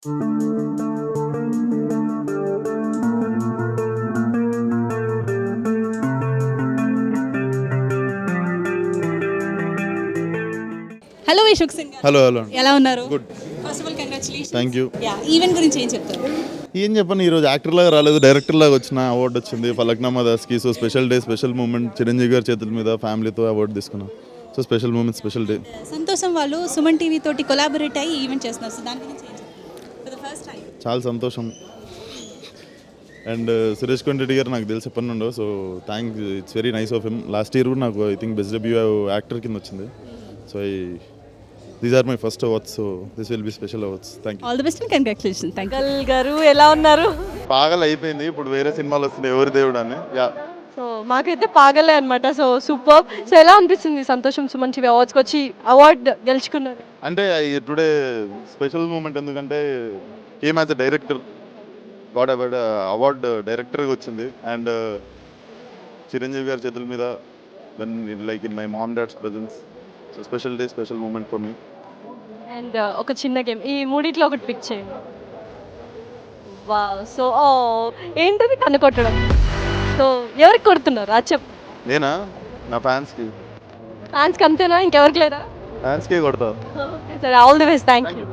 Hello Vishwak సెన్ గారు. Hello hello ఎలా ఉన్నారు? Good. First of all congratulations. Thank you. Yeah, event గురించి ఏం చెప్తారు? ఏం చెప్పను, ఈరోజు యాక్టర్ లాగా రాలేదు, డైరెక్టర్ లాగా వచ్చిన అవార్డు వచ్చింది ఫలక్నామా దాస్కి. So special day, special moment, Chiranjeevi గారి చేతుల మీద ఫ్యామిలీతో అవార్డు తీసుకున్నాం. So special moment, special day. సంతోషం వాళ్ళు సుమన్ టీవీ తోటి కొలాబరేట్ అయ్యి ఈవెంట్ చేస్తున్నారు. సో దాని గురించి ఏం చెప్తారు? ఫర్ ద ఫస్ట్ టైం చాలా సంతోషం. అండ్ సురేష్ కొండరెడ్డి గారు నాకు తెలిసి ఎప్పటి నుండో, so thanks, it's very nice of him. Last year కూడా నాకు I think best debut actor కింద వచ్చింది. So these are my first awards, so this will be special awards. Thank you. All the best and congratulations. Thank you. Uncle గారు ఎలా ఉన్నారు? పాగల్ అయిపోయింది, ఇప్పుడు వేరే సినిమాలు వస్తున్నాయి, ఎవరి దేవుడు అని. యా, సో మాకైతే పాగలే అనమాట. So super. సో ఎలా అనిపిస్తుంది సంతోషం సుమన్ టీవీ అవార్డ్స్కి వచ్చి అవార్డు గెలుచుకున్నారు? అంటే టుడే స్పెషల్ మూమెంట్, ఎందుకంటే came as a director, got award డైరెక్టర్గా వచ్చింది. అండ్ చిరంజీవి గారి చేతుల మీద, when like in my mom dad's presence. So special day, special moment for me. And ఒక చిన్న గేమ్, ఈ మూడిట్లో ఒకటి పిక్ చేయండి. వావ్. సో ఏంటది కన్ను కొట్టడం? సో ఎవరికి కొడుతున్నారు అది చెప్పు. నేనా? నా ఫ్యాన్స్కి. ఫ్యాన్స్కి అంతేనా, ఇంకెవరికి లేదా? ఫ్యాన్స్కే కొడతా. సరే, all the best. Thank you.